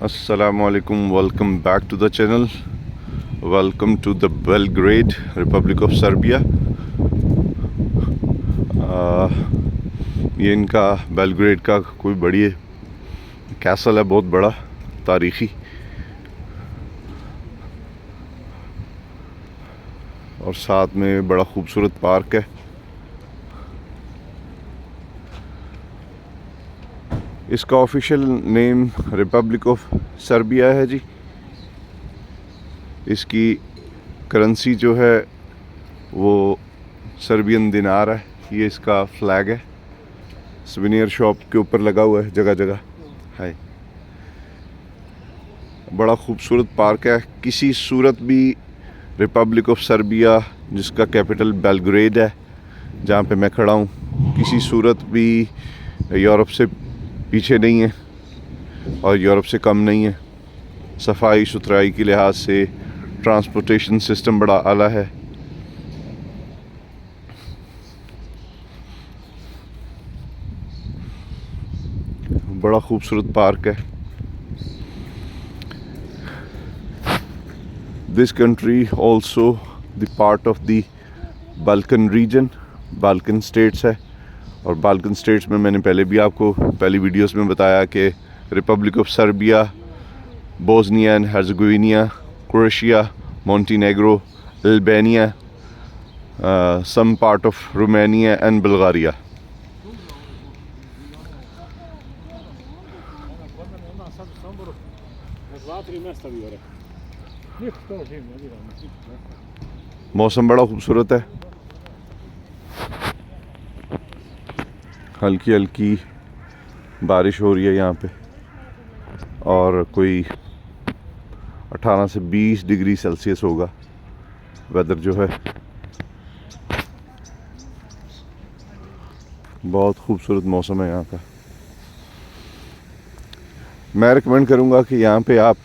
Assalamualaikum, welcome back to the channel. Welcome to the Belgrade, Republic of Serbia. ये इनका Belgrade का कोई बड़ी कैसल है, बहुत बड़ा तारीखी, और साथ में बड़ा खूबसूरत पार्क है। इसका official name Republic of Serbia है जी। इसकी करेंसी जो है वो सर्बियन दिनार है। ये इसका फ्लैग है, सुवेनियर शॉप के ऊपर लगा हुआ है जगह जगह है। बड़ा खूबसूरत पार्क है। किसी सूरत भी रिपब्लिक ऑफ सर्बिया, जिसका कैपिटल बेलग्रेड है, जहाँ पे मैं खड़ा हूँ, किसी सूरत भी यूरोप से पीछे नहीं है और यूरोप से कम नहीं है। सफाई सुथराई के लिहाज से ट्रांसपोर्टेशन सिस्टम बड़ा आला है। बड़ा खूबसूरत पार्क है। This country also the part of the Balkan reason, Balkan states है। और बाल्कन स्टेट्स में मैंने पहले भी आपको पहली वीडियोस में बताया कि Republic of Serbia, Bosnia and Herzegovina, Croatia, Montenegro, Albania, some part of Romania and Bulgaria. मौसम बड़ा खूबसूरत है। हल्की हल्की बारिश हो रही है यहाँ पे, और कोई 18 से 20 डिग्री सेल्सियस होगा वेदर जो है। बहुत खूबसूरत मौसम है यहाँ का। मैं रिकमेंड करूँगा कि यहाँ पे आप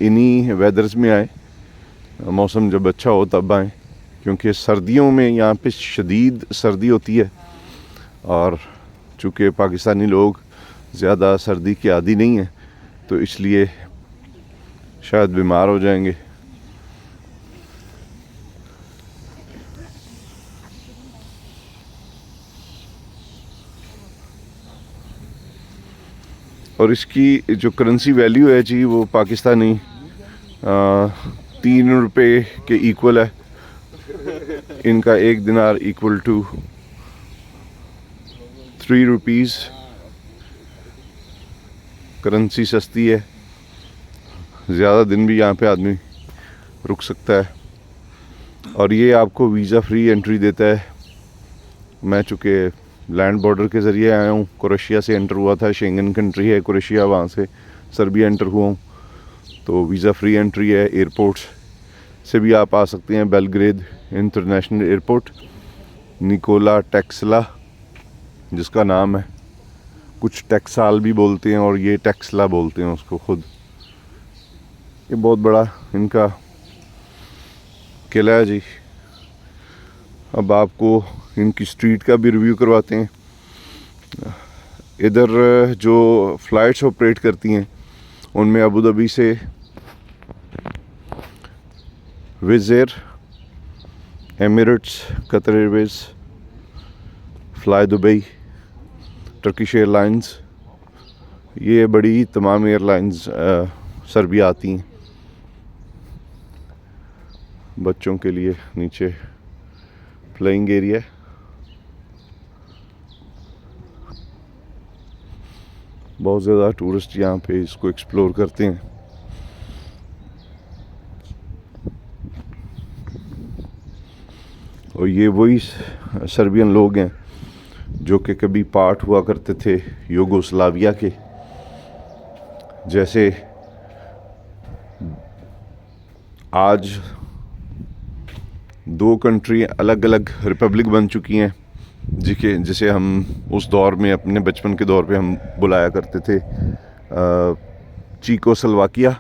इन्हीं वेदर्स में आएँ, मौसम जब अच्छा हो तब आएँ, क्योंकि सर्दियों में यहाँ पे शदीद सर्दी होती है। और चूँकि पाकिस्तानी लोग ज़्यादा सर्दी के आदी नहीं हैं, तो इसलिए शायद बीमार हो जाएंगे। और इसकी जो करेंसी वैल्यू है जी, वो पाकिस्तानी 3 रुपये के इक्वल है। इनका एक दिनार इक्वल टू 3 रुपीज़। करेंसी सस्ती है, ज़्यादा दिन भी यहाँ पे आदमी रुक सकता है। और ये आपको वीज़ा फ्री एंट्री देता है। मैं चूँकि लैंड बॉर्डर के ज़रिए आया हूँ, क्रोएशिया से एंटर हुआ था, शेंगन कंट्री है क्रोएशिया, वहाँ से सर्बिया एंटर हुआ हूँ, तो वीज़ा फ्री एंट्री है। एयरपोर्ट से भी आप आ सकते हैं, Belgrade international airport, Nikola Tesla जिसका नाम है। कुछ टेक्साल भी बोलते हैं और ये टेक्सला बोलते हैं उसको खुद। ये बहुत बड़ा इनका किला है जी। अब आपको इनकी स्ट्रीट का भी रिव्यू करवाते हैं। इधर जो फ़्लाइट्स ऑपरेट करती हैं उनमें अबू धाबी से विज़ air, Emirates, Qatar Airways, fly Dubai, Turkish airlines, ये बड़ी तमाम एयरलाइंस सर्बिया आती हैं। बच्चों के लिए नीचे प्लेइंग एरिया है। बहुत ज़्यादा टूरिस्ट यहाँ पे इसको एक्सप्लोर करते हैं। और ये वही सर्बियन लोग हैं जो कि कभी पार्ट हुआ करते थे यूगोस्लाविया के। जैसे आज 2 कंट्री अलग अलग रिपब्लिक बन चुकी हैं, जिसे हम उस दौर में, अपने बचपन के दौर पे हम बुलाया करते थे चीकोस्लोवाकिया।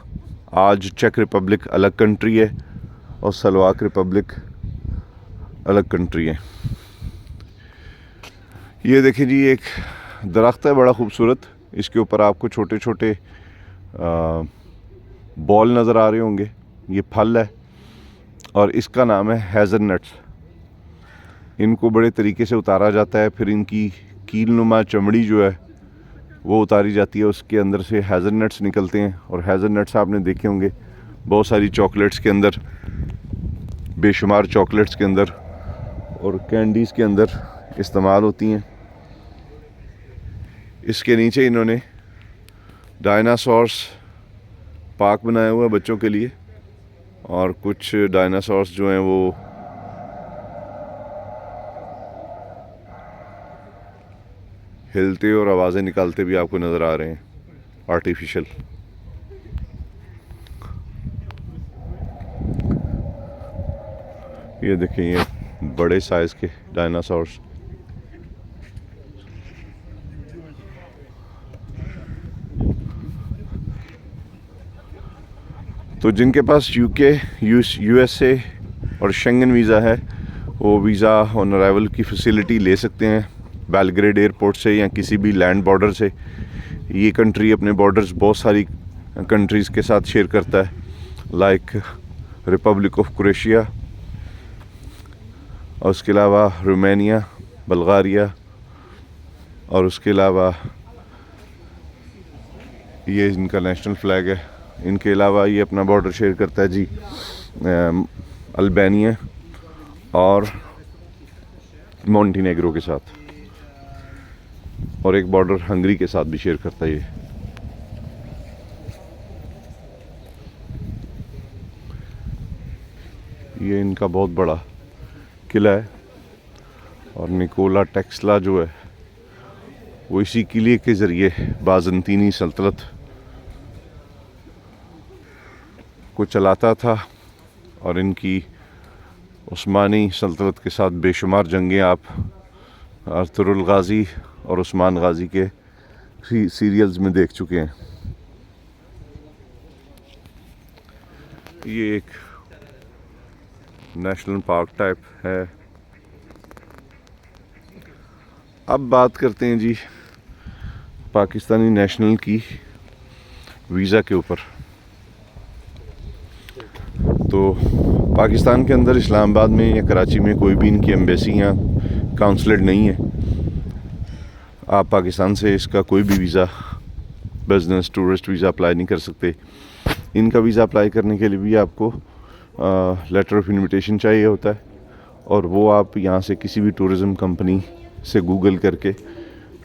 आज चेक रिपब्लिक अलग कंट्री है और स्लोवाक रिपब्लिक अलग कंट्री है। ये देखिए जी, एक दरख्त है बड़ा खूबसूरत। इसके ऊपर आपको छोटे छोटे बॉल नज़र आ रहे होंगे, ये फल है और इसका नाम है हेज़लनट्स। इनको बड़े तरीके से उतारा जाता है, फिर इनकी कीलनुमा चमड़ी जो है वो उतारी जाती है, उसके अंदर से हेज़लनट्स निकलते हैं। और हेज़लनट्स आपने देखे होंगे बहुत सारी चॉकलेट्स के अंदर, बेशुमार चॉकलेट्स के अंदर और कैंडीज़ के अंदर इस्तेमाल होती हैं। इसके नीचे इन्होंने डायनासॉर्स पार्क बनाया हुआ है बच्चों के लिए, और कुछ डायनासॉर्स जो हैं वो हिलते और आवाज़ें निकालते भी आपको नज़र आ रहे हैं, आर्टिफिशियल। ये देखें, ये बड़े साइज़ के डायनासॉर्स। तो जिनके पास यूके, यूएसए और शेंगन वीज़ा है, वो वीज़ा ऑन अराइवल की फैसिलिटी ले सकते हैं बेलग्रेड एयरपोर्ट से या किसी भी लैंड बॉर्डर से। ये कंट्री अपने बॉर्डर्स बहुत सारी कंट्रीज़ के साथ शेयर करता है, लाइक रिपब्लिक ऑफ क्रोएशिया, और उसके अलावा रोमानिया, बल्गारिया, और उसके अलावा ये इनका नेशनल फ्लैग है। इनके अलावा ये अपना बॉर्डर शेयर करता है जी अल्बानिया और मॉन्टीनेग्रो के साथ, और एक बॉर्डर हंगरी के साथ भी शेयर करता है ये इनका बहुत बड़ा किला है। और निकोला टेस्ला जो है वो इसी किले के ज़रिए बाज़ंतीनी सल्तनत को चलाता था, और इनकी उस्मानी सल्तनत के साथ बेशुमार जंगें आप अरतुरुल गाज़ी और उस्मान गाज़ी के सीरियल्स में देख चुके हैं। ये एक नेशनल पार्क टाइप है। अब बात करते हैं जी पाकिस्तानी नेशनल की वीज़ा के ऊपर। तो पाकिस्तान के अंदर इस्लामाबाद में या कराची में कोई भी इनकी एम्बेसी या काउंसलेट नहीं है। आप पाकिस्तान से इसका कोई भी visa, business, tourist visa apply नहीं कर सकते। इनका वीज़ा अप्लाई करने के लिए भी आपको लेटर ऑफ इनविटेशन चाहिए होता है, और वो आप यहाँ से किसी भी टूरिज़म कंपनी से गूगल करके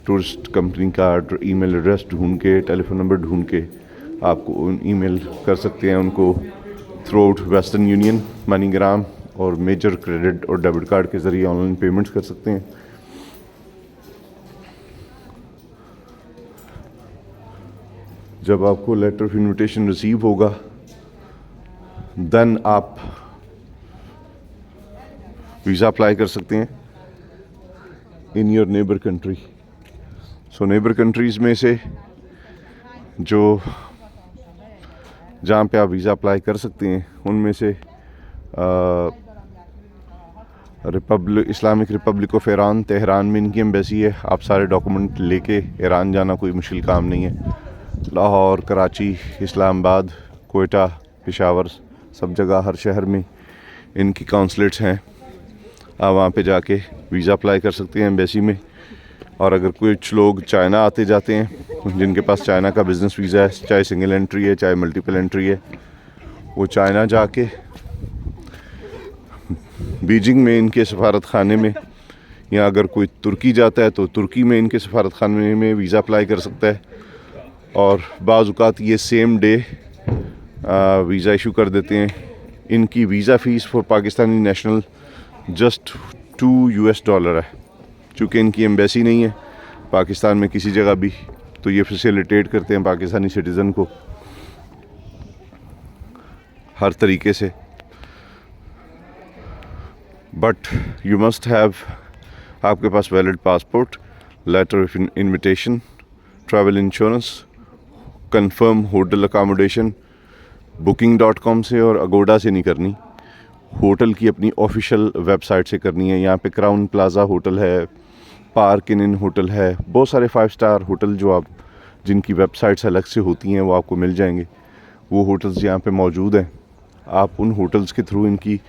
टूरिस्ट कंपनी का ईमेल एड्रेस ढूंढ के, टेलीफोन नंबर ढूंढ के आपको ईमेल कर सकते हैं उनको through out western union, MoneyGram और मेजर क्रेडिट और डेबिट कार्ड के ज़रिए ऑनलाइन पेमेंट्स कर सकते हैं। जब आपको लेटर ऑफ इनविटेशन रिसीव होगा, देन आप वीज़ा अप्लाई कर सकते हैं in your neighbour country. So neighbour countries में से जो जहाँ पे आप वीज़ा अप्लाई कर सकते हैं उनमें से Islamic Republic of Iran, Tehran में इनकी एम्बेसी है। आप सारे डॉक्यूमेंट लेके ईरान जाना कोई मुश्किल काम नहीं है। लाहौर, कराची, इस्लामाबाद, कोयटा, पेशावर, सब जगह, हर शहर में इनकी काउंसलेट्स हैं। आप वहाँ पे जाके वीज़ा अप्लाई कर सकते हैं एम्बेसी में। और अगर कुछ लोग चाइना आते जाते हैं, जिनके पास चाइना का बिज़नेस वीज़ा है, चाहे सिंगल एंट्री है चाहे मल्टीपल एंट्री है, वो चाइना जाके बीजिंग में इनके सफारत खाने में, या अगर कोई तुर्की जाता है तो तुर्की में इनके सफारत खाने में वीज़ा अप्लाई कर सकता है। और बाज़ औक़ात ये सेम डे वीज़ा इशू कर देते हैं। इनकी visa fees for Pakistani national just $2 है। चूँकि इनकी एम्बेसी नहीं है पाकिस्तान में किसी जगह भी, तो ये फैसिलिटेट करते हैं पाकिस्तानी सिटीज़न को हर तरीके से। बट यू मस्ट हैव, आपके पास valid passport, letter of invitation, travel insurance, confirm hotel accommodation. booking.com से और अगोडा से नहीं करनी, होटल की अपनी ऑफिशियल वेबसाइट से करनी है। यहाँ पे क्राउन प्लाजा होटल है, पार्क इन होटल है, बहुत सारे 5 स्टार होटल जो आप, जिनकी वेबसाइट्स अलग से होती हैं, वो आपको मिल जाएंगे। वो होटल्स यहाँ पे मौजूद हैं। आप उन होटल्स के थ्रू इनकी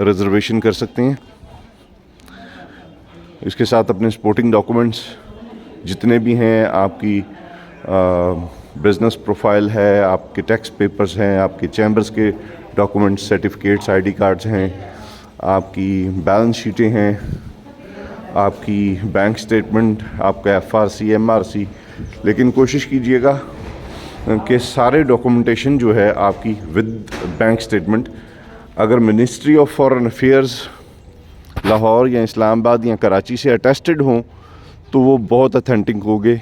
रिजर्वेशन कर सकते हैं। इसके साथ अपने स्पोर्टिंग डॉक्यूमेंट्स जितने भी हैं, आपकी बिज़नेस प्रोफाइल है, आपके टैक्स पेपर्स हैं, आपके चैम्बर्स के डॉक्यूमेंट्स, सर्टिफिकेट्स, आईडी कार्ड्स हैं, आपकी बैलेंस शीटें हैं, आपकी बैंक स्टेटमेंट, आपका एफआरसी, एमआरसी। लेकिन कोशिश कीजिएगा कि सारे डॉक्यूमेंटेशन जो है आपकी विद बैंक स्टेटमेंट, अगर ministry of foreign affairs Lahore या इस्लामाबाद या कराची से अटेस्टेड हों तो वो बहुत अथेंटिक होंगे।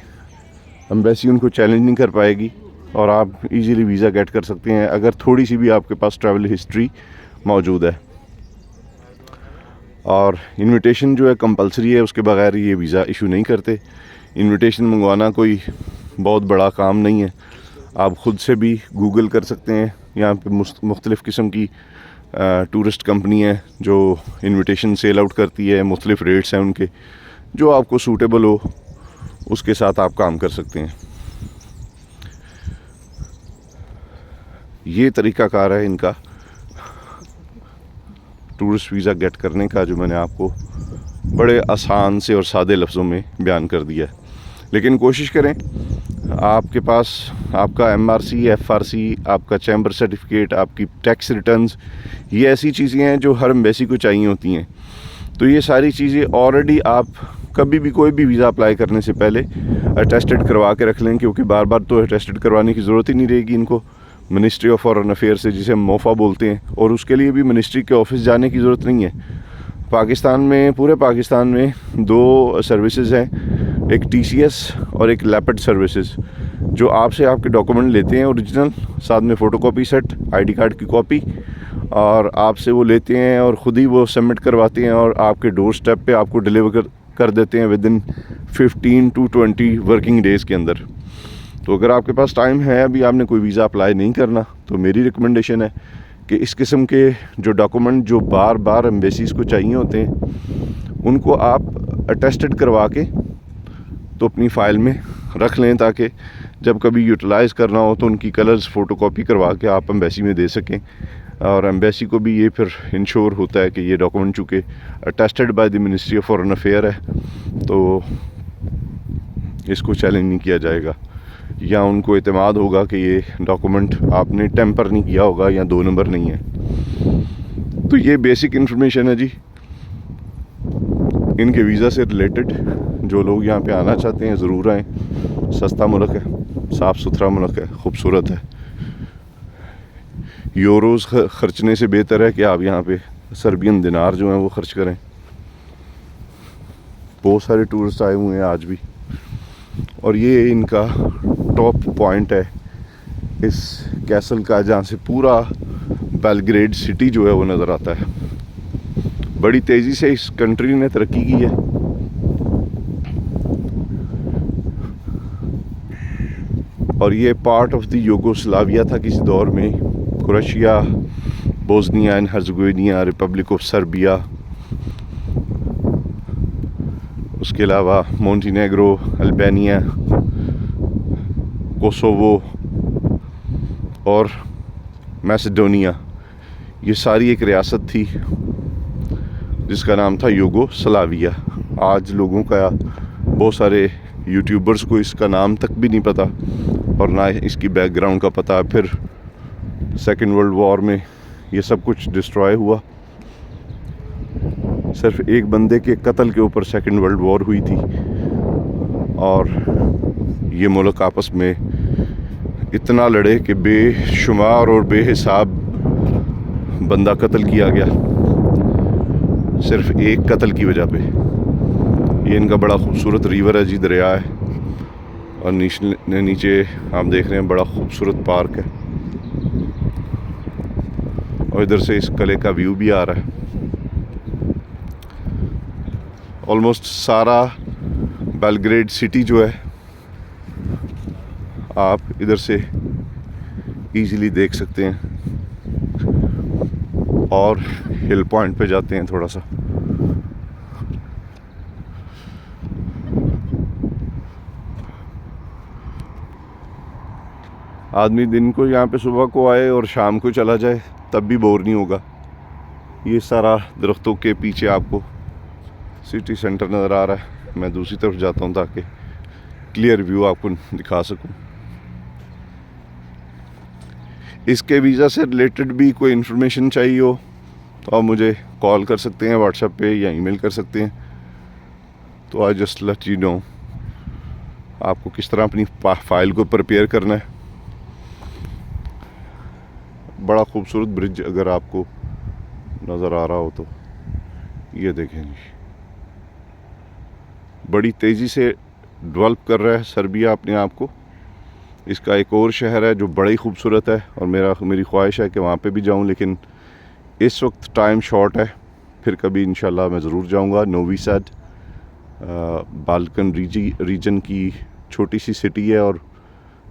एम्बेसी उनको चैलेंज नहीं कर पाएगी और आप इजीली वीज़ा गेट कर सकते हैं अगर थोड़ी सी भी आपके पास ट्रैवल हिस्ट्री मौजूद है। और इनविटेशन जो है कंपलसरी है, उसके बगैर ये वीज़ा इशू नहीं करते। इनविटेशन मंगवाना कोई बहुत बड़ा काम नहीं है, आप ख़ुद से भी गूगल कर सकते हैं। यहाँ पे मुख्तलिफ़ किस्म की टूरिस्ट कंपनी है जो इनविटेशन सेल आउट करती है, मुख्तलिफ रेट्स हैं उनके, जो आपको सूटेबल हो उसके साथ आप काम कर सकते हैं। ये तरीक़ाकार है इनका टूरिस्ट वीज़ा गेट करने का, जो मैंने आपको बड़े आसान से और सादे लफ्ज़ों में बयान कर दिया है। लेकिन कोशिश करें आपके पास आपका एमआरसी, एफआरसी, आपका चैम्बर सर्टिफिकेट, आपकी टैक्स रिटर्न्स, ये ऐसी चीज़ें हैं जो हर एम्बेसी को चाहिए होती हैं। तो ये सारी चीज़ें ऑलरेडी आप कभी भी कोई भी वीज़ा अप्लाई करने से पहले अटेस्टेड करवा के रख लें, क्योंकि बार बार तो अटेस्टेड करवाने की ज़रूरत ही नहीं रहेगी इनको मिनिस्ट्री ऑफ फॉरेन अफेयर से, जिसे हम मोफा बोलते हैं। और उसके लिए भी मिनिस्ट्री के ऑफिस जाने की ज़रूरत नहीं है। पाकिस्तान में, पूरे पाकिस्तान में 2 सर्विसेज हैं, एक टीसीएस और एक लेपर्ड सर्विसेज, जो आपसे आपके डॉक्यूमेंट लेते हैं ओरिजिनल, साथ में फ़ोटोकॉपी सेट, आईडी कार्ड की कॉपी, और आपसे वो लेते हैं और ख़ुद ही वो सबमिट करवाते हैं और आपके डोर स्टेप पे आपको डिलीवर कर देते हैं with in 15 to 20 working days के अंदर। तो अगर आपके पास टाइम है, अभी आपने कोई वीज़ा अप्लाई नहीं करना, तो मेरी रिकमेंडेशन है कि इस किस्म के जो डॉक्यूमेंट जो बार बार एम्बेसीज़ को चाहिए होते हैं, उनको आप अटेस्टेड करवा के तो अपनी फ़ाइल में रख लें, ताकि जब कभी यूटिलाइज़ करना हो तो उनकी कलर्स फ़ोटोकॉपी करवा के आप एम्बेसी में दे सकें। और एम्बेसी को भी ये फिर इंश्योर होता है कि ये डॉक्यूमेंट चूँकि attested by the ministry of foreign affair है, तो इसको चैलेंज नहीं किया जाएगा, या उनको एतमाद होगा कि ये डॉक्यूमेंट आपने टेम्पर नहीं किया होगा या 2 नंबर नहीं है। तो ये बेसिक इन्फॉर्मेशन है जी इनके वीज़ा से रिलेटेड। जो लोग यहाँ पे आना चाहते हैं ज़रूर आएँ। सस्ता मुल्क है, साफ़ सुथरा मुल्क है, खूबसूरत है। यूरोज़ ख़र्चने से बेहतर है कि आप यहाँ पे सर्बियन दिनार जो हैं वो ख़र्च करें। बहुत सारे टूरिस्ट आए हुए हैं आज भी, और ये इनका टॉप पॉइंट है इस कैसल का, जहाँ से पूरा बेलग्रेड सिटी जो है वो नज़र आता है। बड़ी तेज़ी से इस कंट्री ने तरक्की की है। और ये पार्ट ऑफ द यूगोस्लाविया था किसी दौर में। Croatia, Bosnia and Herzegovina, Republic of Serbia, उसके अलावा मोंटेनेग्रो, अल्बानिया, कोसोवो और मैसेडोनिया, ये सारी एक रियासत थी जिसका नाम था यूगोस्लाविया। आज लोगों का, बहुत सारे यूट्यूबर्स को इसका नाम तक भी नहीं पता और ना इसकी बैकग्राउंड का पता। फिर सेकेंड वर्ल्ड वॉर में ये सब कुछ डिस्ट्रॉय हुआ। सिर्फ एक बंदे के कत्ल के ऊपर सेकेंड वर्ल्ड वॉर हुई थी, और ये मुल्क आपस में इतना लड़े कि बेशुमार और बेहिसाब बंदा कत्ल किया गया, सिर्फ एक कत्ल की वजह पे। ये इनका बड़ा खूबसूरत रिवर है जी, दरिया है, और नीचे आप देख रहे हैं बड़ा खूबसूरत पार्क है, और इधर से इस किले का व्यू भी आ रहा है। ऑलमोस्ट सारा बेलग्रेड सिटी जो है आप इधर से इजीली देख सकते हैं। और हिल पॉइंट पे जाते हैं थोड़ा सा। आदमी दिन को यहाँ पे सुबह को आए और शाम को चला जाए तब भी बोर नहीं होगा। ये सारा दरख्तों के पीछे आपको सिटी सेंटर नज़र आ रहा है। मैं दूसरी तरफ जाता हूँ ताकि क्लियर व्यू आपको दिखा सकूँ। इसके वीज़ा से रिलेटेड भी कोई इन्फॉर्मेशन चाहिए हो तो आप मुझे कॉल कर सकते हैं, व्हाट्सएप पे या ईमेल कर सकते हैं। तो I just let you know आपको किस तरह अपनी फ़ाइल को प्रिपेयर करना है। बड़ा खूबसूरत ब्रिज अगर आपको नज़र आ रहा हो तो ये देखें जी, बड़ी तेज़ी से डेवलप कर रहा है सर्बिया अपने आप को। इसका एक और शहर है जो बड़ा ही खूबसूरत है और मेरी ख्वाहिश है कि वहाँ पे भी जाऊँ, लेकिन इस वक्त टाइम शॉर्ट है। फिर कभी इंशाल्लाह मैं ज़रूर जाऊँगा। नोवी सैड बाल्कन रीजन की छोटी सी सिटी है और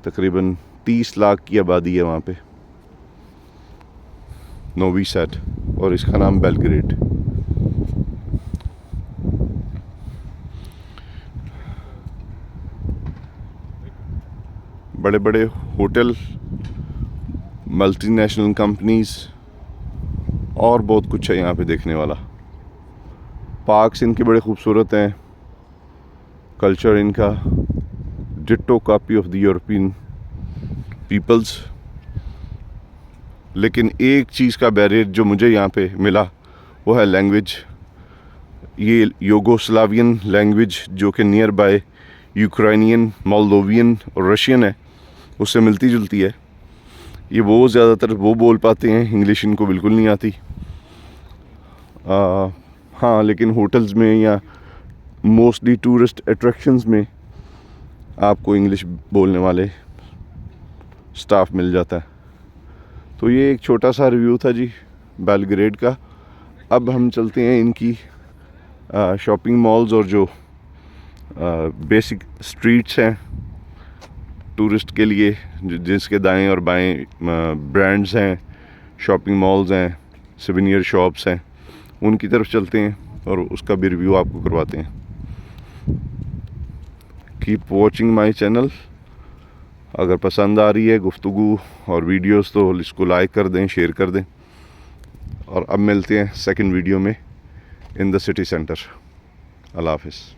तकरीबन 30 लाख की आबादी है वहाँ पे, नोवी सैड, और इसका नाम बेलग्रेड। बड़े बड़े होटल, मल्टीनेशनल कंपनीज़ और बहुत कुछ है यहाँ पे देखने वाला। पार्क्स इनके बड़े खूबसूरत हैं। कल्चर इनका ditto copy of the European peoples. लेकिन एक चीज़ का बैरियर जो मुझे यहाँ पे मिला वो है लैंग्वेज। ये यूगोस्लावियन लैंग्वेज जो कि नियर बाय यूक्रेनियन, मोल्दोवियन और रशियन है, उससे मिलती जुलती है। ये वो ज़्यादातर वो बोल पाते हैं, इंग्लिश इनको बिल्कुल नहीं आती। हाँ, लेकिन होटल्स में या मोस्टली टूरिस्ट अट्रैक्शंस में आपको इंग्लिश बोलने वाले स्टाफ मिल जाता है। तो ये एक छोटा सा रिव्यू था जी बेलग्रेड का। अब हम चलते हैं इनकी शॉपिंग मॉल्स और जो बेसिक स्ट्रीट्स हैं टूरिस्ट के लिए, जिसके दाएं और बाएं ब्रांड्स हैं, शॉपिंग मॉल्स हैं, सिविनियर शॉप्स हैं, उनकी तरफ चलते हैं और उसका भी रिव्यू आपको करवाते हैं। Keep watching my channel. अगर पसंद आ रही है गुफ्तगू और वीडियोस तो इसको लाइक कर दें, शेयर कर दें। और अब मिलते हैं सेकंड वीडियो में इन द सिटी सेंटर। अल्लाह हाफिज़।